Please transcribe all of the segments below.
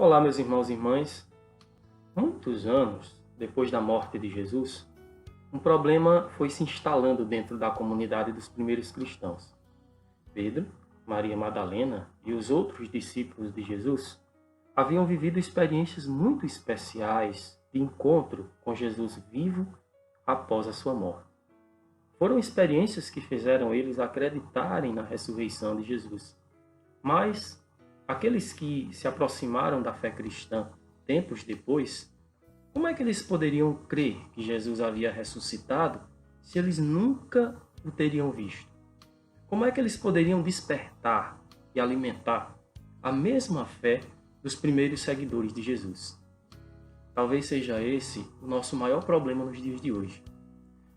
Olá, meus irmãos e irmãs. Muitos anos depois da morte de Jesus, um problema foi se instalando dentro da comunidade dos primeiros cristãos. Pedro, Maria Madalena e os outros discípulos de Jesus haviam vivido experiências muito especiais de encontro com Jesus vivo após a sua morte. Foram experiências que fizeram eles acreditarem na ressurreição de Jesus. Mas aqueles que se aproximaram da fé cristã tempos depois, como é que eles poderiam crer que Jesus havia ressuscitado se eles nunca o teriam visto? Como é que eles poderiam despertar e alimentar a mesma fé dos primeiros seguidores de Jesus? Talvez seja esse o nosso maior problema nos dias de hoje.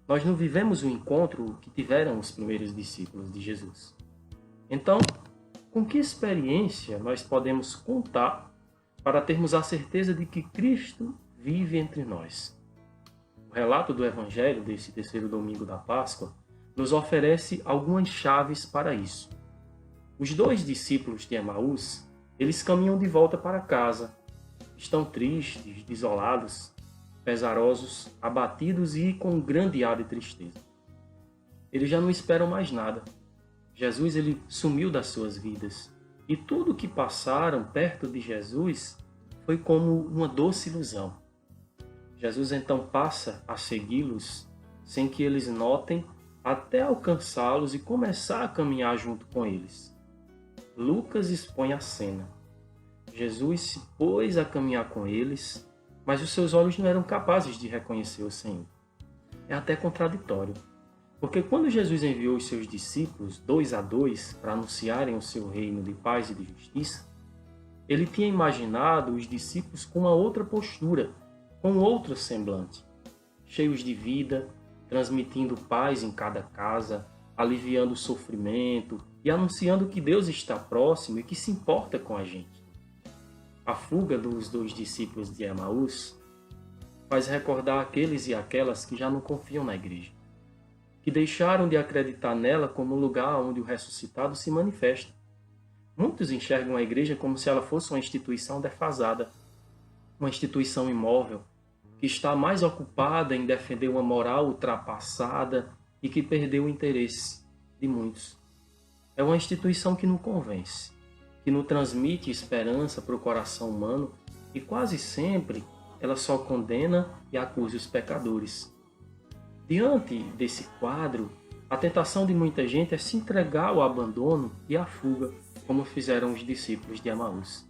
Nós não vivemos o encontro que tiveram os primeiros discípulos de Jesus. Então, com que experiência nós podemos contar para termos a certeza de que Cristo vive entre nós? O relato do Evangelho desse terceiro domingo da Páscoa nos oferece algumas chaves para isso. Os dois discípulos de Emaús, eles caminham de volta para casa. Estão tristes, desolados, pesarosos, abatidos e com um grande ar de tristeza. Eles já não esperam mais nada. Jesus ele sumiu das suas vidas. E tudo o que passaram perto de Jesus foi como uma doce ilusão. Jesus então passa a segui-los sem que eles notem, até alcançá-los e começar a caminhar junto com eles. Lucas expõe a cena. Jesus se pôs a caminhar com eles, mas os seus olhos não eram capazes de reconhecer o Senhor. É até contraditório. Porque quando Jesus enviou os seus discípulos, 2 a 2, para anunciarem o seu reino de paz e de justiça, ele tinha imaginado os discípulos com uma outra postura, com outro semblante, cheios de vida, transmitindo paz em cada casa, aliviando o sofrimento e anunciando que Deus está próximo e que se importa com a gente. A fuga dos 2 discípulos de Emaús faz recordar aqueles e aquelas que já não confiam na igreja, que deixaram de acreditar nela como lugar onde o ressuscitado se manifesta. Muitos enxergam a igreja como se ela fosse uma instituição defasada, uma instituição imóvel, que está mais ocupada em defender uma moral ultrapassada e que perdeu o interesse de muitos. É uma instituição que não convence, que não transmite esperança para o coração humano e quase sempre ela só condena e acusa os pecadores. Diante desse quadro, a tentação de muita gente é se entregar ao abandono e à fuga, como fizeram os discípulos de Emaús.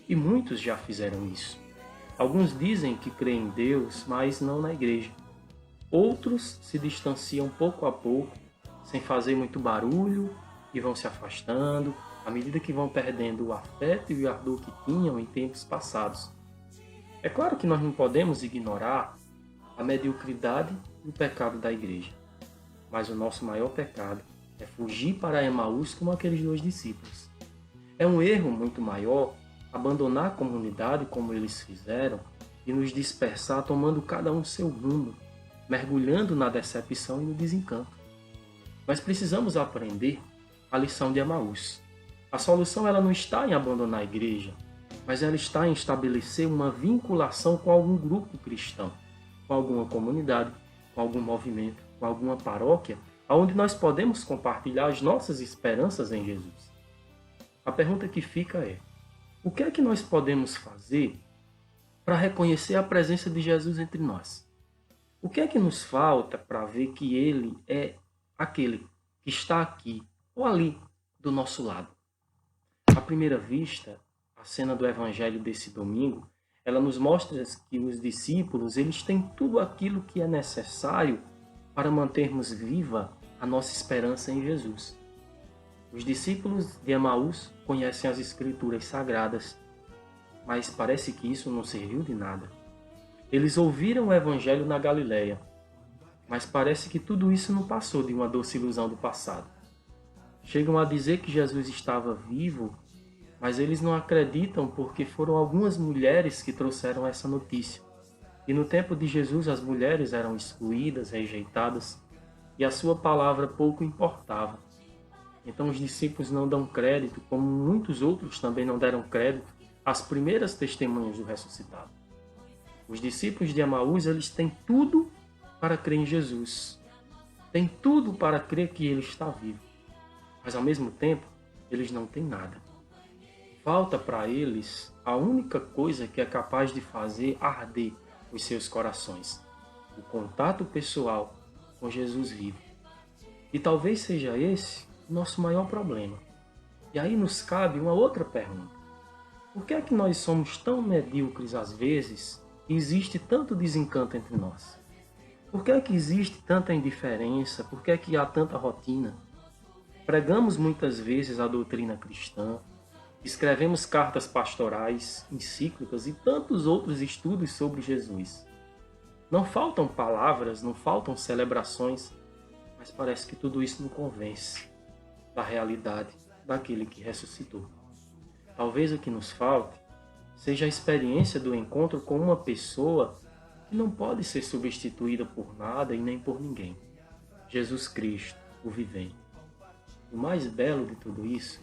E muitos já fizeram isso. Alguns dizem que creem em Deus, mas não na igreja. Outros se distanciam pouco a pouco, sem fazer muito barulho, e vão se afastando, à medida que vão perdendo o afeto e o ardor que tinham em tempos passados. É claro que nós não podemos ignorar a mediocridade e o pecado da igreja. Mas o nosso maior pecado é fugir para Emaús como aqueles 2 discípulos. É um erro muito maior abandonar a comunidade como eles fizeram e nos dispersar tomando cada um seu rumo, mergulhando na decepção e no desencanto. Nós precisamos aprender a lição de Emaús. A solução ela não está em abandonar a igreja, mas ela está em estabelecer uma vinculação com algum grupo cristão, com alguma comunidade, com algum movimento, com alguma paróquia, onde nós podemos compartilhar as nossas esperanças em Jesus. A pergunta que fica é: o que é que nós podemos fazer para reconhecer a presença de Jesus entre nós? O que é que nos falta para ver que Ele é aquele que está aqui ou ali do nosso lado? À primeira vista, a cena do Evangelho desse domingo, ela nos mostra que os discípulos eles têm tudo aquilo que é necessário para mantermos viva a nossa esperança em Jesus. Os discípulos de Emaús conhecem as Escrituras Sagradas, mas parece que isso não serviu de nada. Eles ouviram o Evangelho na Galileia, mas parece que tudo isso não passou de uma doce ilusão do passado. Chegam a dizer que Jesus estava vivo, mas eles não acreditam porque foram algumas mulheres que trouxeram essa notícia. E no tempo de Jesus as mulheres eram excluídas, rejeitadas, e a sua palavra pouco importava. Então os discípulos não dão crédito, como muitos outros também não deram crédito as primeiras testemunhas do ressuscitado. Os discípulos de Emaús, eles têm tudo para crer em Jesus. Têm tudo para crer que ele está vivo. Mas, ao mesmo tempo, eles não têm nada. Falta para eles a única coisa que é capaz de fazer arder os seus corações: o contato pessoal com Jesus vivo. E talvez seja esse o nosso maior problema. E aí nos cabe uma outra pergunta. Por que é que nós somos tão medíocres às vezes e existe tanto desencanto entre nós? Por que é que existe tanta indiferença? Por que é que há tanta rotina? Pregamos muitas vezes a doutrina cristã, escrevemos cartas pastorais, encíclicas e tantos outros estudos sobre Jesus. Não faltam palavras, não faltam celebrações, mas parece que tudo isso não convence da realidade daquele que ressuscitou. Talvez o que nos falte seja a experiência do encontro com uma pessoa que não pode ser substituída por nada e nem por ninguém. Jesus Cristo, o vivente. O mais belo de tudo isso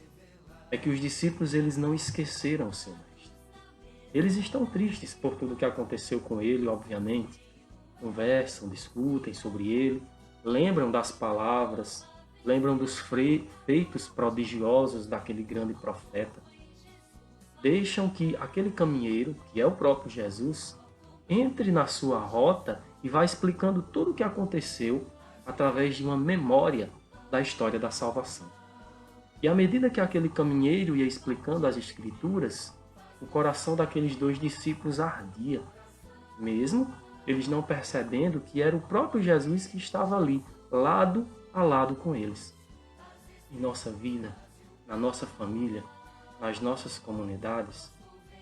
é que os discípulos eles não esqueceram o seu mestre. Eles estão tristes por tudo que aconteceu com ele, obviamente. Conversam, discutem sobre ele, lembram das palavras, lembram dos feitos prodigiosos daquele grande profeta. Deixam que aquele caminheiro, que é o próprio Jesus, entre na sua rota e vá explicando tudo o que aconteceu através de uma memória da história da salvação. E à medida que aquele caminheiro ia explicando as Escrituras, o coração daqueles dois discípulos ardia, mesmo eles não percebendo que era o próprio Jesus que estava ali, lado a lado com eles. Em nossa vida, na nossa família, nas nossas comunidades,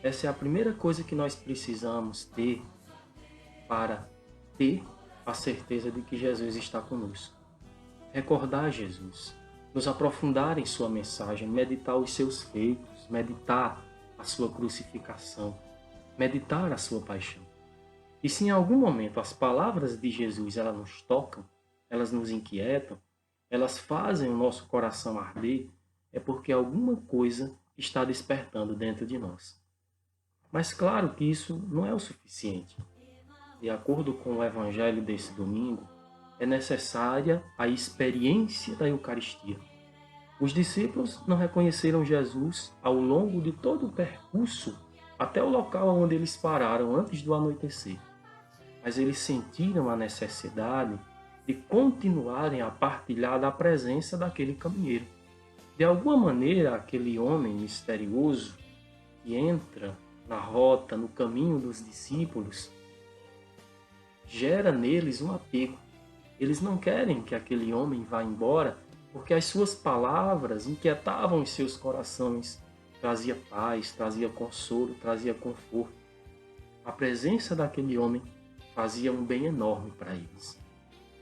essa é a primeira coisa que nós precisamos ter para ter a certeza de que Jesus está conosco. Recordar Jesus, nos aprofundar em sua mensagem, meditar os seus feitos, meditar a sua crucificação, meditar a sua paixão. E se em algum momento as palavras de Jesus elas nos tocam, elas nos inquietam, elas fazem o nosso coração arder, é porque alguma coisa está despertando dentro de nós. Mas claro que isso não é o suficiente. De acordo com o evangelho desse domingo, é necessária a experiência da Eucaristia. Os discípulos não reconheceram Jesus ao longo de todo o percurso até o local onde eles pararam antes do anoitecer. Mas eles sentiram a necessidade de continuarem a partilhar da presença daquele caminheiro. De alguma maneira, aquele homem misterioso que entra na rota, no caminho dos discípulos, gera neles um apego. Eles não querem que aquele homem vá embora, porque as suas palavras inquietavam os seus corações, trazia paz, trazia consolo, trazia conforto. A presença daquele homem fazia um bem enorme para eles.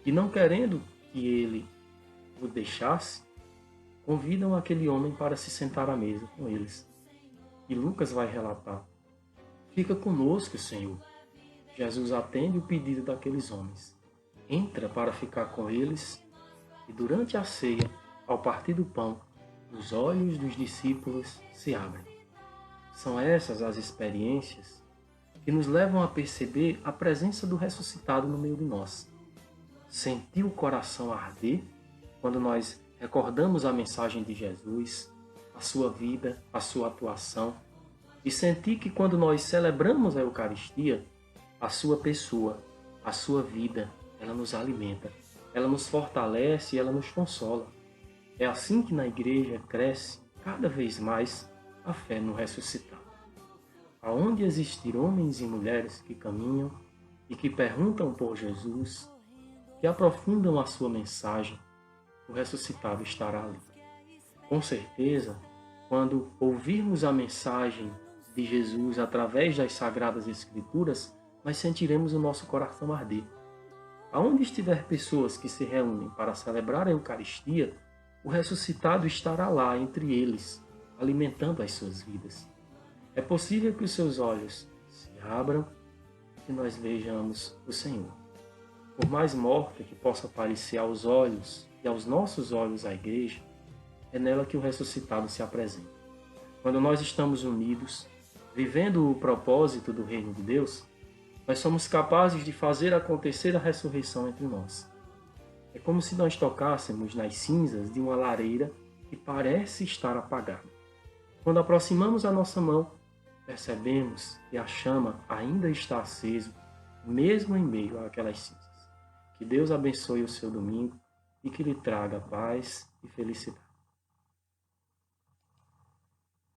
E não querendo que ele o deixasse, convidam aquele homem para se sentar à mesa com eles. E Lucas vai relatar: fica conosco, Senhor. Jesus atende o pedido daqueles homens. Entra para ficar com eles e durante a ceia, ao partir do pão, os olhos dos discípulos se abrem. São essas as experiências que nos levam a perceber a presença do ressuscitado no meio de nós. Sentir o coração arder quando nós recordamos a mensagem de Jesus, a sua vida, a sua atuação, e sentir que quando nós celebramos a Eucaristia, a sua pessoa, a sua vida, ela nos alimenta, ela nos fortalece e ela nos consola. É assim que na igreja cresce cada vez mais a fé no ressuscitado. Aonde existir homens e mulheres que caminham e que perguntam por Jesus, que aprofundam a sua mensagem, o ressuscitado estará ali. Com certeza, quando ouvirmos a mensagem de Jesus através das Sagradas Escrituras, nós sentiremos o nosso coração arder. Aonde estiver pessoas que se reúnem para celebrar a Eucaristia, o ressuscitado estará lá entre eles, alimentando as suas vidas. É possível que os seus olhos se abram e que nós vejamos o Senhor. Por mais morta que possa parecer aos olhos e aos nossos olhos a igreja, é nela que o ressuscitado se apresenta. Quando nós estamos unidos, Vivendo o propósito do reino de Deus, nós somos capazes de fazer acontecer a ressurreição entre nós. É como se nós tocássemos nas cinzas de uma lareira que parece estar apagada. Quando aproximamos a nossa mão, percebemos que a chama ainda está acesa, mesmo em meio àquelas cinzas. Que Deus abençoe o seu domingo e que lhe traga paz e felicidade.